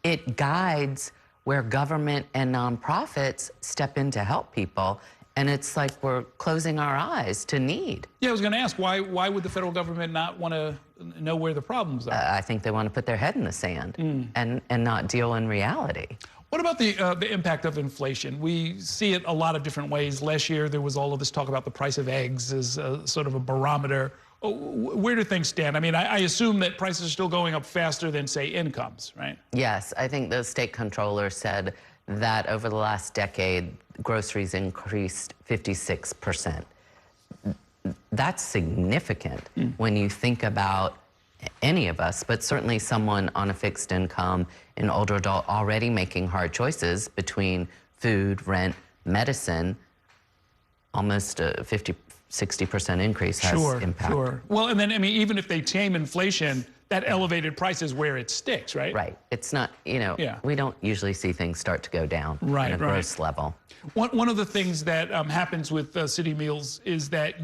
It guides where government and nonprofits step in to help people. And it's like we're closing our eyes to need. Yeah, I was going to ask, why would the federal government not want to know where the problems are? I think they want to put their head in the sand and not deal in reality. What about the impact of inflation? We see it a lot of different ways. Last year, there was all of this talk about the price of eggs as sort of a barometer. Where do things stand? I mean, I assume that prices are still going up faster than, say, incomes, right? Yes, I think the state comptroller said that over the last decade, groceries increased 56%. That's significant when you think about any of us, but certainly someone on a fixed income, an older adult already making hard choices between food, rent, medicine. Almost a 60% increase has impact. Sure. Well, and then, I mean, even if they tame inflation, that elevated price is where it sticks, right? Right. It's not, we don't usually see things start to go down on a gross level. One of the things that happens with city meals is that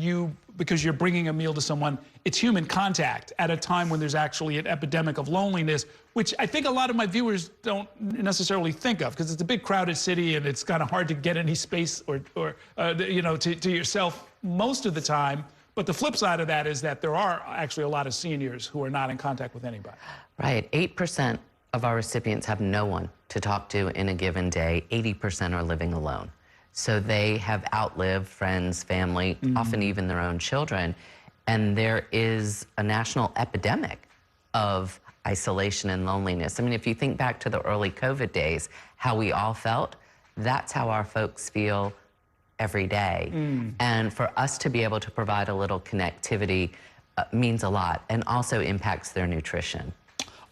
because you're bringing a meal to someone, it's human contact at a time when there's actually an epidemic of loneliness, which I think a lot of my viewers don't necessarily think of, because it's a big crowded city and it's kind of hard to get any space or to yourself most of the time. But the flip side of that is that there are actually a lot of seniors who are not in contact with anybody. Right. 8% of our recipients have no one to talk to in a given day. 80% are living alone. So they have outlived friends, family, often even their own children. And there is a national epidemic of isolation and loneliness. I mean, if you think back to the early COVID days, how we all felt, that's how our folks feel every day. And for us to be able to provide a little connectivity means a lot, and also impacts their nutrition.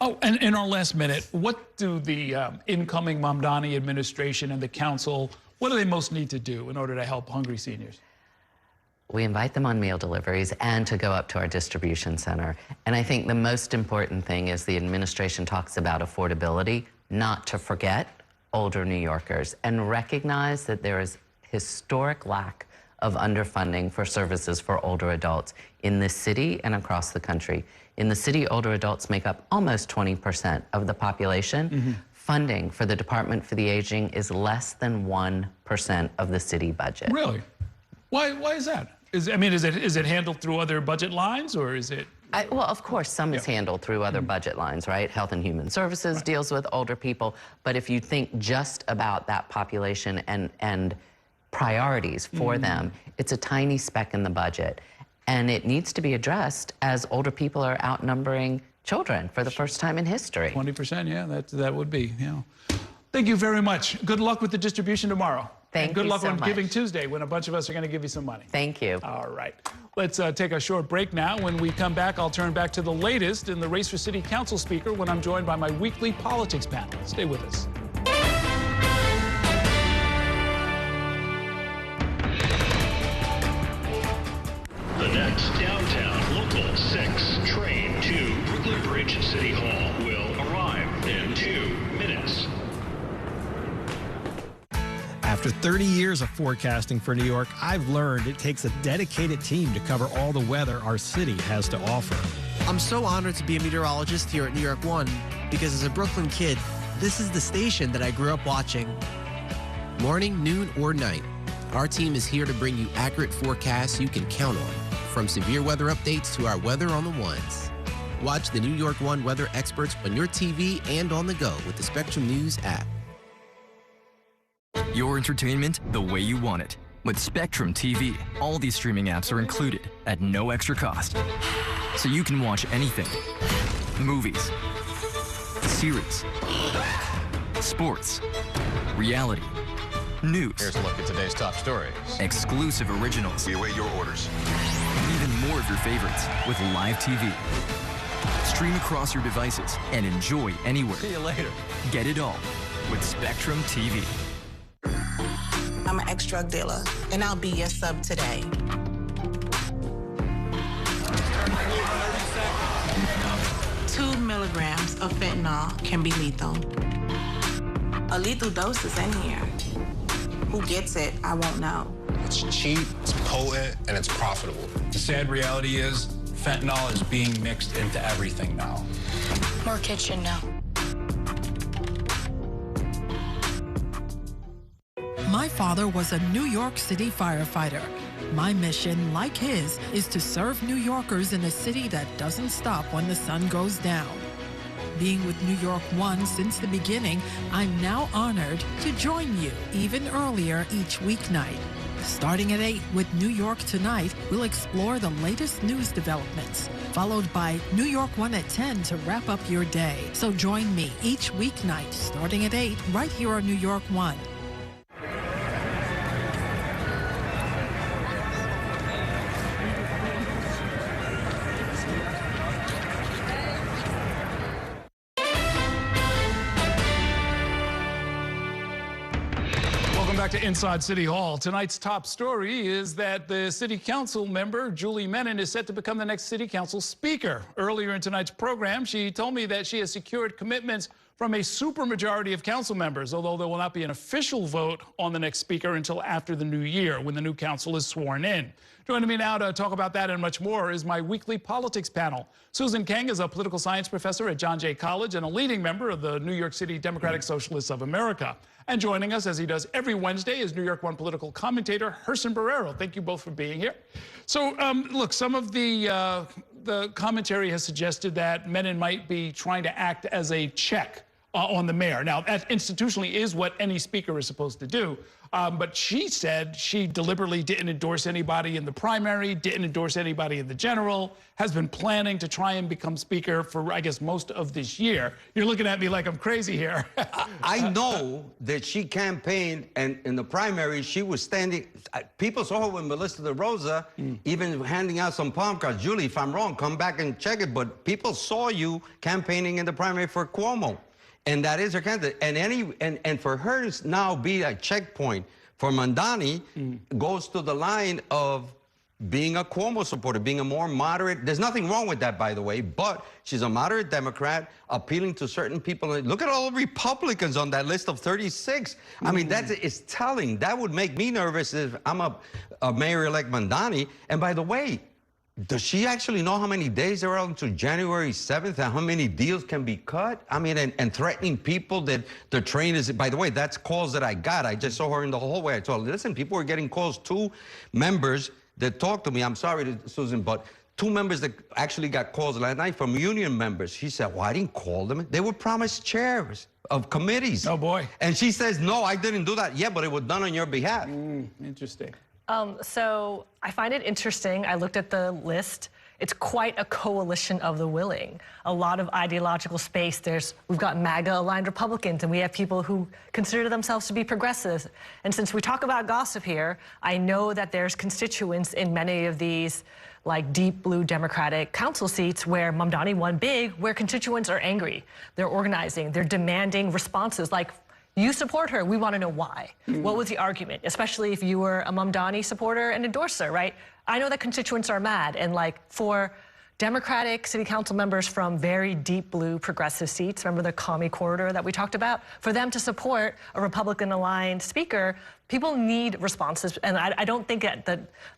Oh, and in our last minute, what do the incoming Mamdani administration and the council, what do they most need to do in order to help hungry seniors? We invite them on meal deliveries and to go up to our distribution center. And I think the most important thing is the administration talks about affordability, not to forget older New Yorkers, and recognize that there is historic lack of underfunding for services for older adults in this city and across the country. In the city, older adults make up almost 20% of the population. Funding for the Department for the Aging is less than 1% of the city budget. Really? Why is that? Is it handled through other budget lines, or is it? Well, of course, some is handled through other budget lines, right? Health and Human Services deals with older people. But if you think just about that population and priorities for them, it's a tiny speck in the budget. And it needs to be addressed as older people are outnumbering children for the first time in history. 20%, yeah, that would be, Thank you very much. Good luck with the distribution tomorrow. Thank and good you luck so on much. Giving Tuesday, when a bunch of us are going to give you some money. Thank you. All right. Let's take a short break now. When we come back, I'll turn back to the latest in the race for City Council Speaker when I'm joined by my weekly politics panel. Stay with us. The next downtown Local 6 train to Brooklyn Bridge City Hall will arrive in 2 minutes. After 30 years of forecasting for New York, I've learned it takes a dedicated team to cover all the weather our city has to offer. I'm so honored to be a meteorologist here at New York One because as a Brooklyn kid, this is the station that I grew up watching. morning, noon, or night. Our team is here to bring you accurate forecasts you can count on, from severe weather updates to our weather on the ones. Watch the New York One weather experts on your TV and on the go with the Spectrum News app. Your entertainment the way you want it. With Spectrum TV, all these streaming apps are included at no extra cost. So you can watch anything. Movies, series, sports, reality, news. Here's a look at today's top stories. Exclusive originals. We await your orders. And even more of your favorites with live TV. Stream across your devices and enjoy anywhere. See you later. Get it all with Spectrum TV. I'm an ex-drug dealer, and I'll be your sub today. 2 milligrams of fentanyl can be lethal. A lethal dose is in here. Who gets it, I won't know. It's cheap, it's potent, and it's profitable. The sad reality is fentanyl is being mixed into everything now. More kitchen now. My father was a New York City firefighter. My mission, like his, is to serve New Yorkers in a city that doesn't stop when the sun goes down. Being with New York One since the beginning, I'm now honored to join you even earlier each weeknight. Starting at 8 with New York Tonight, we'll explore the latest news developments, followed by New York One at 10 to wrap up your day. So join me each weeknight starting at 8 right here on New York One. Back to Inside City Hall. Tonight's top story is that the city council member, Julie Menin, is set to become the next city council speaker. Earlier in tonight's program, she told me that she has secured commitments from a supermajority of council members, although there will not be an official vote on the next speaker until after the new year, when the new council is sworn in. Joining me now to talk about that and much more is my weekly politics panel. Susan Kang is a political science professor at John Jay College and a leading member of the New York City Democratic Socialists of America. And joining us, as he does every Wednesday, is New York One political commentator Herson Barrero. Thank you both for being here. So, look, some of the commentary has suggested that Menin might be trying to act as a check on the mayor. Now, that institutionally is what any speaker is supposed to do. But she said she deliberately didn't endorse anybody in the primary, didn't endorse anybody in the general, has been planning to try and become speaker for, I guess, most of this year. You're looking at me like I'm crazy here. I know that she campaigned, and in the primary, she was standing. People saw her with Melissa DeRosa, even handing out some palm cards. Julie, if I'm wrong, come back and check it. But people saw you campaigning in the primary for Cuomo. And that is her candidate. And for her to now be a checkpoint for Mamdani goes to the line of being a Cuomo supporter, being a more moderate. There's nothing wrong with that, by the way, but she's a moderate Democrat appealing to certain people. Look at all the Republicans on that list of 36. I mean, that is telling. That would make me nervous if I'm a mayor-elect Mamdani. And by the way, does she actually know how many days there are until January 7th and how many deals can be cut? I mean, and threatening people that the train is, by the way, that's calls that I got. I just saw her in the hallway. I told her, listen, people were getting calls. 2 members that talked to me, I'm sorry, Susan, but 2 members that actually got calls last night from union members. She said, well, I didn't call them. They were promised chairs of committees. Oh, boy. And she says, no, I didn't do that. Yeah, but it was done on your behalf. Interesting. So I find it interesting. I looked at the list. It's quite a coalition of the willing. A lot of ideological space. We've got MAGA-aligned Republicans, and we have people who consider themselves to be progressives. And since we talk about gossip here, I know that there's constituents in many of these like deep blue Democratic council seats where Mamdani won big, where constituents are angry. They're organizing. They're demanding responses like, you support her. We want to know why. What was the argument? Especially if you were a Mamdani supporter and endorser, right? I know that constituents are mad. And like for Democratic city council members from very deep blue progressive seats, remember the commie corridor that we talked about? For them to support a Republican-aligned speaker, people need responses, and I don't think that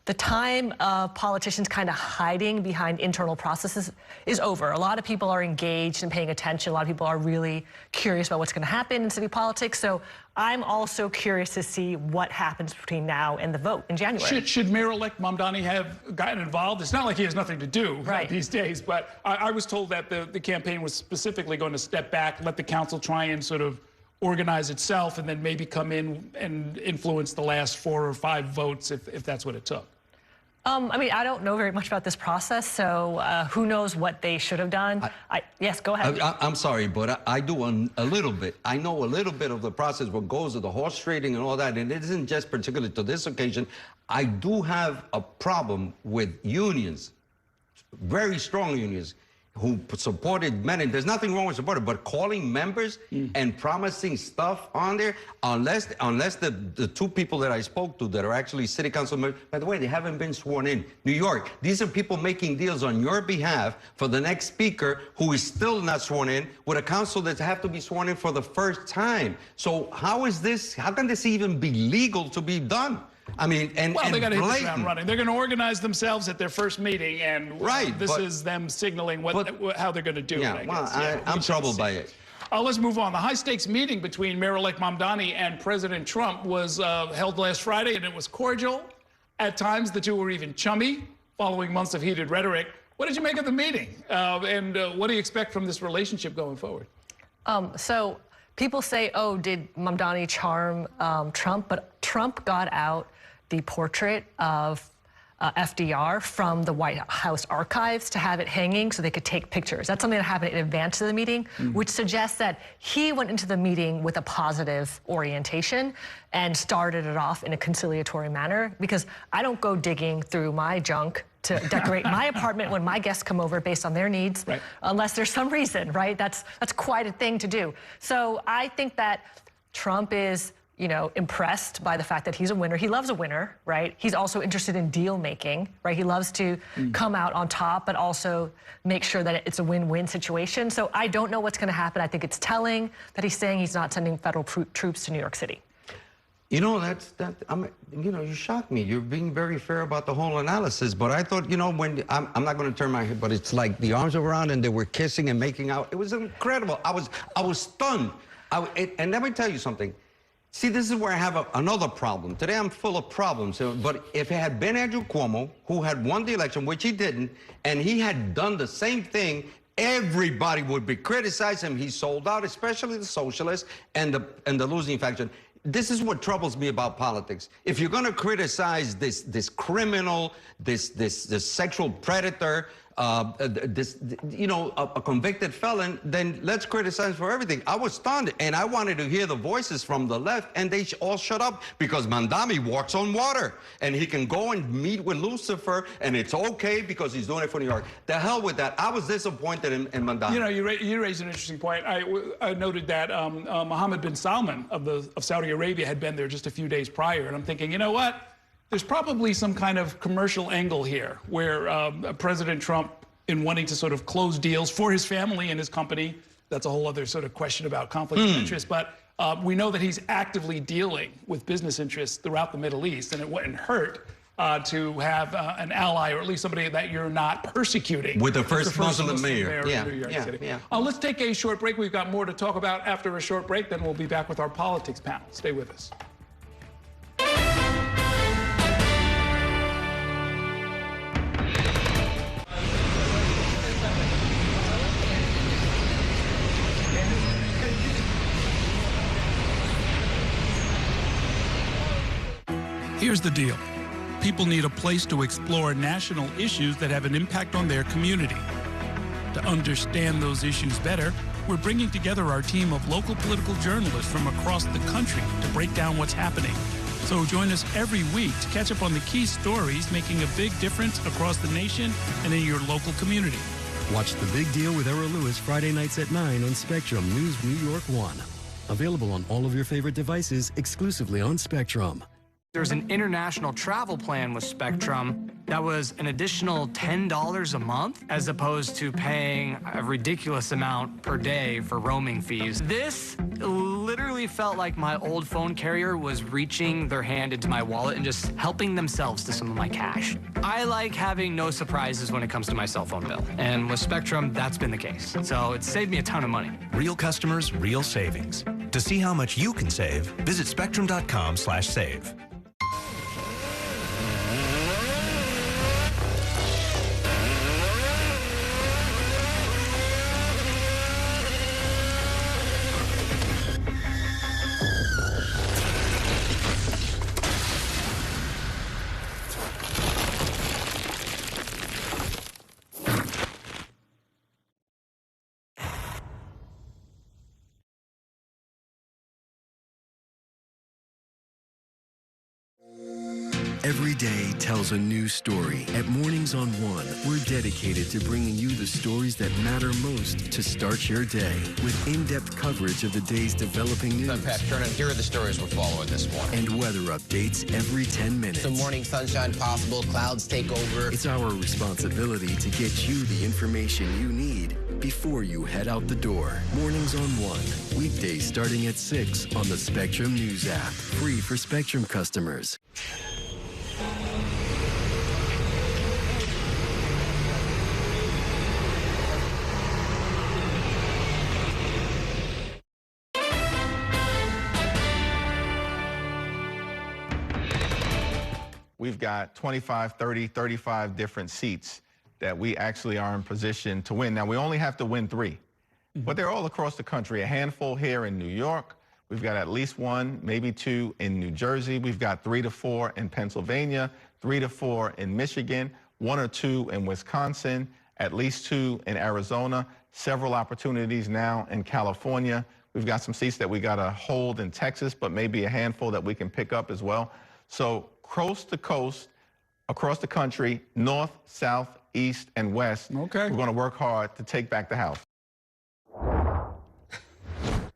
the time of politicians kind of hiding behind internal processes is over. A lot of people are engaged and paying attention. A lot of people are really curious about what's going to happen in city politics. So I'm also curious to see what happens between now and the vote in January. Should Mayor-elect Mamdani have gotten involved? It's not like he has nothing to do these days, but I was told that the campaign was specifically going to step back, let the council try and sort of organize itself, and then maybe come in and influence the last 4 or 5 votes if that's what it took. I mean, I don't know very much about this process, so who knows what they should have done. Yes, go ahead. I'm sorry, but I do a little bit. I know a little bit of the process, what goes with the horse trading and all that, and it isn't just particular to this occasion. I do have a problem with unions, very strong unions, who supported Menin. There's nothing wrong with supporting, but calling members and promising stuff on there, unless the 2 people that I spoke to that are actually city council members, by the way, they haven't been sworn in. New York, these are people making deals on your behalf for the next speaker who is still not sworn in, with a council that have to be sworn in for the first time. So how can this even be legal to be done? I mean, well, they got to hit the ground running. They're going to organize themselves at their first meeting, and this is them signaling how they're going to do it. I guess. I'm troubled by it. Let's move on. The high-stakes meeting between Mayor-elect Mamdani and President Trump was held last Friday, and it was cordial. At times, the two were even chummy, following months of heated rhetoric. What did you make of the meeting, and what do you expect from this relationship going forward? So people say, oh, did Mamdani charm Trump? But Trump got out the portrait of FDR from the White House archives to have it hanging so they could take pictures. That's something that happened in advance of the meeting, which suggests that he went into the meeting with a positive orientation and started it off in a conciliatory manner, because I don't go digging through my junk to decorate my apartment when my guests come over based on their needs, unless there's some reason, right? That's quite a thing to do. So I think that Trump is, you know, impressed by the fact that he's a winner. He loves a winner, right? He's also interested in deal making, right? He loves to come out on top, but also make sure that it's a win-win situation. So I don't know what's going to happen. I think it's telling that he's saying he's not sending federal troops to New York City. You know, you shocked me. You're being very fair about the whole analysis, but I thought, you know, when I'm not going to turn my head, but it's like the arms were around and they were kissing and making out. It was incredible. I was stunned. And let me tell you something. See, this is where I have another problem. Today I'm full of problems. But if it had been Andrew Cuomo, who had won the election, which he didn't, and he had done the same thing, everybody would be criticizing him. He sold out, especially the socialists and the losing faction. This is what troubles me about politics. If you're going to criticize this criminal, this sexual predator, a convicted felon, then let's criticize for everything. I was stunned, and I wanted to hear the voices from the left, and they all shut up, because Mamdani walks on water, and he can go and meet with Lucifer, and it's okay because he's doing it for New York. The hell with that. I was disappointed in Mamdani. You know, you raised an interesting point. I noted that Mohammed bin Salman of Saudi Arabia had been there just a few days prior, and I'm thinking, you know what? There's probably some kind of commercial angle here where President Trump, in wanting to sort of close deals for his family and his company, that's a whole other sort of question about conflict of interest, but we know that he's actively dealing with business interests throughout the Middle East, and it wouldn't hurt to have an ally, or at least somebody that you're not persecuting. With the first Muslim mayor in New York City. Let's take a short break. We've got more to talk about after a short break, then we'll be back with our politics panel. Stay with us. Here's the deal. People need a place to explore national issues that have an impact on their community. To understand those issues better, we're bringing together our team of local political journalists from across the country to break down what's happening. So join us every week to catch up on the key stories making a big difference across the nation and in your local community. Watch The Big Deal with Errol Lewis Friday nights at 9 on Spectrum News New York 1. Available on all of your favorite devices exclusively on Spectrum. There's an international travel plan with Spectrum that was an additional $10 a month, as opposed to paying a ridiculous amount per day for roaming fees. This literally really felt like my old phone carrier was reaching their hand into my wallet and just helping themselves to some of my cash. I like having no surprises when it comes to my cell phone bill. And with Spectrum, that's been the case. So it saved me a ton of money. Real customers, real savings. To see how much you can save, visit spectrum.com/save. Every day tells a new story. At Mornings on One, we're dedicated to bringing you the stories that matter most to start your day with in-depth coverage of the day's developing news. I'm Pat Kernan. Here are the stories we're following this morning. And weather updates every 10 minutes. Some morning sunshine possible, clouds take over. It's our responsibility to get you the information you need before you head out the door. Mornings on One, weekdays starting at 6 on the Spectrum News app. Free for Spectrum customers. We've got 25, 30, 35 different seats that we actually are in position to win. Now, we only have to win 3, but they're all across the country. A handful here in New York. We've got at least 1, maybe 2 in New Jersey. We've got 3 to 4 in Pennsylvania, 3 to 4 in Michigan, 1 or 2 in Wisconsin, at least 2 in Arizona, several opportunities now in California. We've got some seats that we got to hold in Texas, but maybe a handful that we can pick up as well. So coast to coast, across the country, north, south, east, and west. Okay. We're going to work hard to take back the House.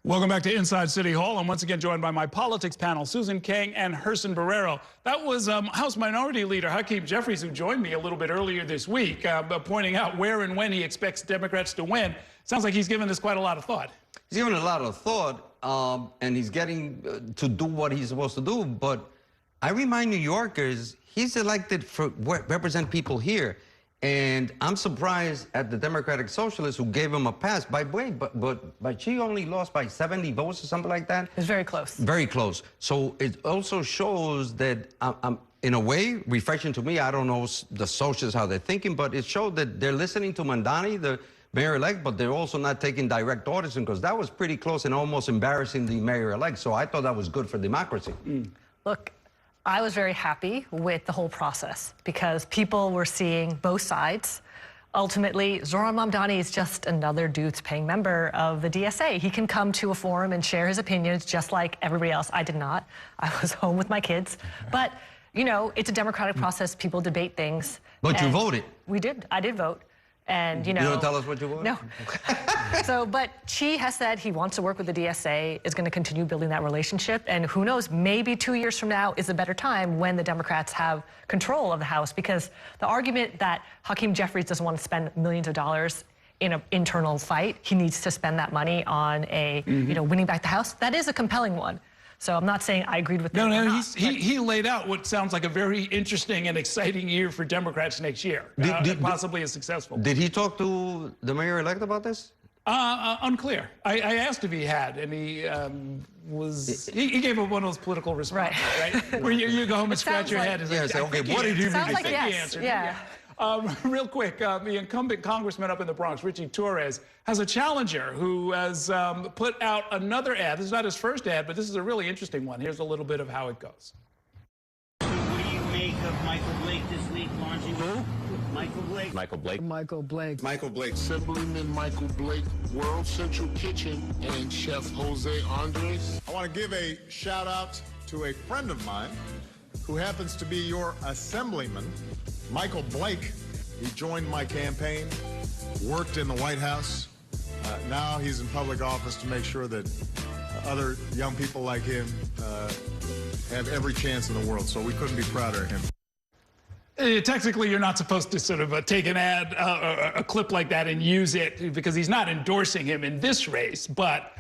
Welcome back to Inside City Hall. I'm once again joined by my politics panel, Susan King and Herson Barrero. That was House Minority Leader Hakeem Jeffries, who joined me a little bit earlier this week, pointing out where and when he expects Democrats to win. Sounds like he's given this quite a lot of thought. He's given a lot of thought, and he's getting to do what he's supposed to do, but I remind New Yorkers, he's elected for represent people here. And I'm surprised at the Democratic Socialists who gave him a pass. By the way, but she only lost by 70 votes or something like that. It was very close. Very close. So it also shows that, in a way, refreshing to me, I don't know the socialists, how they're thinking, but it showed that they're listening to Mandani, the mayor-elect, but they're also not taking direct orders, because that was pretty close and almost embarrassing the mayor-elect. So I thought that was good for democracy. Look, I was very happy with the whole process because people were seeing both sides. Ultimately, Zohran Mamdani is just another dues-paying member of the DSA. He can come to a forum and share his opinions just like everybody else. I did not. I was home with my kids. But, you know, it's a democratic process. People debate things. But you voted. We did. I did vote. And, you know. You don't tell us what you voted? No. So, but Chi has said he wants to work with the DSA, is going to continue building that relationship. And who knows, maybe 2 years from now is a better time when the Democrats have control of the House, because the argument that Hakeem Jeffries doesn't want to spend millions of dollars in an internal fight, he needs to spend that money on a, you know, winning back the House, that is a compelling one. So I'm not saying I agreed with that. No, he laid out what sounds like a very interesting and exciting year for Democrats next year, possibly a successful. Did he talk to the mayor-elect about this? Unclear. I asked if he had, and he he gave up one of those political responses, right? Where you go home and scratch your head. Yeah, say, okay, what did he sounds like he yes. answered. Yeah. Real quick, the incumbent congressman up in the Bronx, Richie Torres, has a challenger who has put out another ad. This is not his first ad, but this is a really interesting one. Here's a little bit of how it goes. What do you make of Michael Blake this week launching? Who? Michael Blake. Michael Blake. Michael Blake. Michael Blake. Assemblyman Michael Blake, World Central Kitchen, and Chef Jose Andres. I want to give a shout out to a friend of mine who happens to be your assemblyman, Michael Blake. He joined my campaign, worked in the White House. Now he's in public office to make sure that other young people like him have every chance in the world. So we couldn't be prouder of him. Technically, you're not supposed to sort of take an ad, a clip like that and use it, because he's not endorsing him in this race. But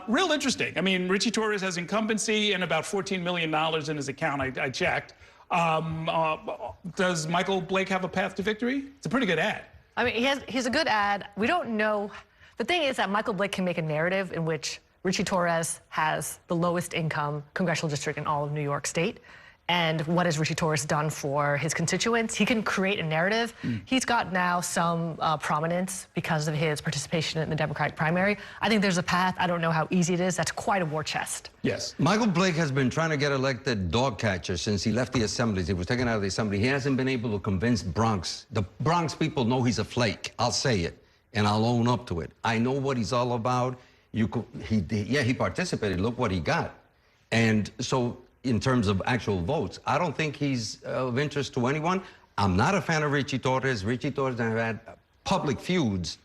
Real interesting. I mean, Richie Torres has incumbency and about $14 million in his account. I checked. Does Michael Blake have a path to victory? It's a pretty good ad. I mean, he's a good ad. We don't know. The thing is that Michael Blake can make a narrative in which Richie Torres has the lowest income congressional district in all of New York State. And what has Richie Torres done for his constituents? He can create a narrative. He's got now some prominence because of his participation in the Democratic primary. I think there's a path. I don't know how easy it is. That's quite a war chest. Yes. Michael Blake has been trying to get elected dog catcher since he left the assemblies. He was taken out of the assembly. He hasn't been able to convince Bronx. The Bronx people know he's a flake. I'll say it, and I'll own up to it. I know what he's all about. He participated. Look what he got. And so, in terms of actual votes, I don't think he's of interest to anyone. I'm not a fan of Richie Torres. Richie Torres and I have had public feuds.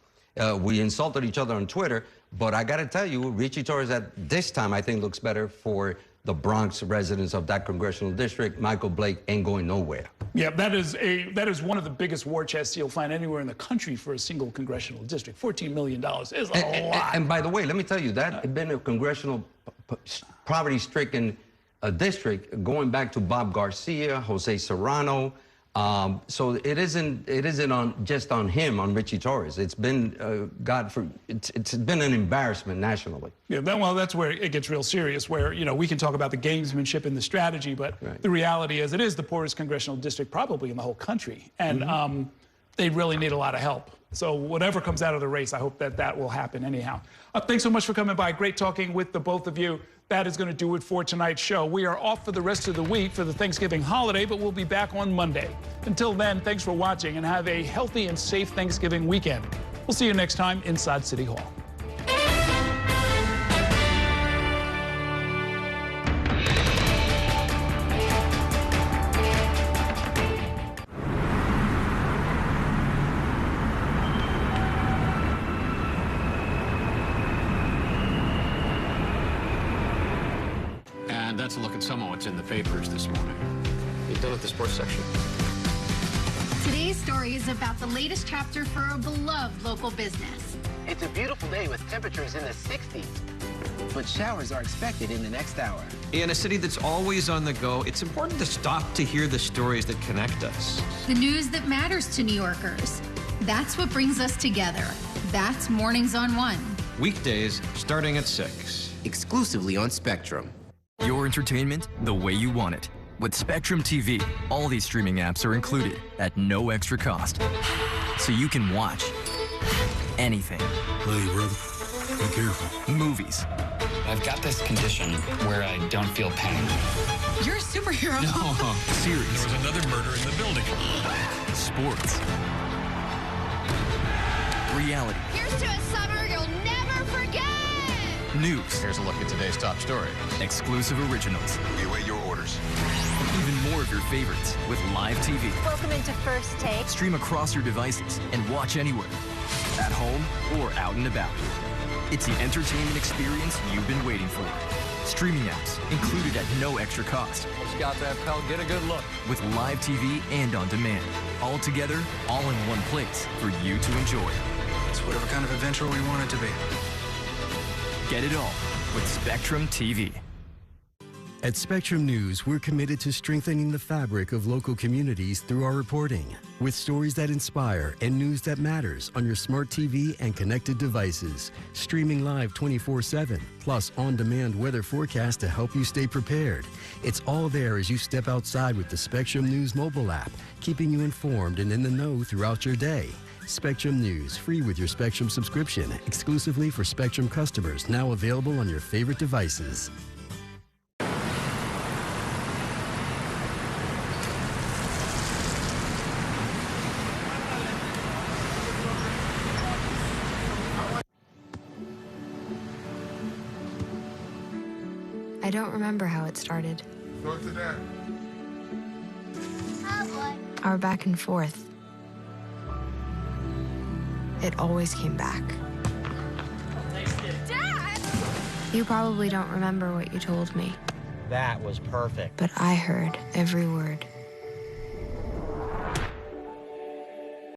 We insulted each other on Twitter, but I gotta tell you, Richie Torres at this time, I think, looks better for the Bronx residents of that congressional district. Michael Blake ain't going nowhere. Yeah, that is one of the biggest war chests you'll find anywhere in the country for a single congressional district. $14 million is a lot. And by the way, let me tell you, that had been a congressional poverty-stricken district going back to Bob Garcia, Jose Serrano. So it isn't just on him, on Richie Torres. It's been it's been an embarrassment nationally. Yeah, well, that's where it gets real serious. Where we can talk about the gamesmanship and the strategy, but the reality is it is the poorest congressional district probably in the whole country, and they really need a lot of help. So whatever comes out of the race, I hope that will happen anyhow. Thanks so much for coming by. Great talking with the both of you. That is going to do it for tonight's show. We are off for the rest of the week for the Thanksgiving holiday, but we'll be back on Monday. Until then, thanks for watching and have a healthy and safe Thanksgiving weekend. We'll see you next time inside City Hall. That's a look at some of what's in the papers this morning. You done with the sports section? Today's story is about the latest chapter for a beloved local business. It's a beautiful day with temperatures in the 60s, but showers are expected in the next hour. In a city that's always on the go, it's important to stop to hear the stories that connect us. The news that matters to New Yorkers. That's what brings us together. That's Mornings on One. Weekdays starting at 6. Exclusively on Spectrum. Your entertainment the way you want it. With Spectrum TV, all these streaming apps are included at no extra cost. So you can watch anything. Hey, brother. Be careful. Movies. I've got this condition where I don't feel pain. You're a superhero. No. Series. There was another murder in the building. Sports. Reality. Here's to a summer you'll never forget. News. Here's a look at today's top story. Exclusive originals. We await your orders. Even more of your favorites with live TV. Welcome into First Take. Stream across your devices and watch anywhere. At home or out and about. It's the entertainment experience you've been waiting for. Streaming apps included at no extra cost. Scout that, pal. Get a good look. With live TV and on demand. All together, all in one place for you to enjoy. It's whatever kind of adventure we want it to be. Get it all with Spectrum TV. At Spectrum News, we're committed to strengthening the fabric of local communities through our reporting, with stories that inspire and news that matters on your smart TV and connected devices, streaming live 24/7, plus on-demand weather forecast to help you stay prepared. It's all there as you step outside with the Spectrum News mobile app, keeping you informed and in the know throughout your day. Spectrum News, free with your Spectrum subscription, exclusively for Spectrum customers, now available on your favorite devices. I don't remember how it started. Talk to Dad. Our back and forth. It always came back. Dad! You probably don't remember what you told me, That was perfect. but I heard every word.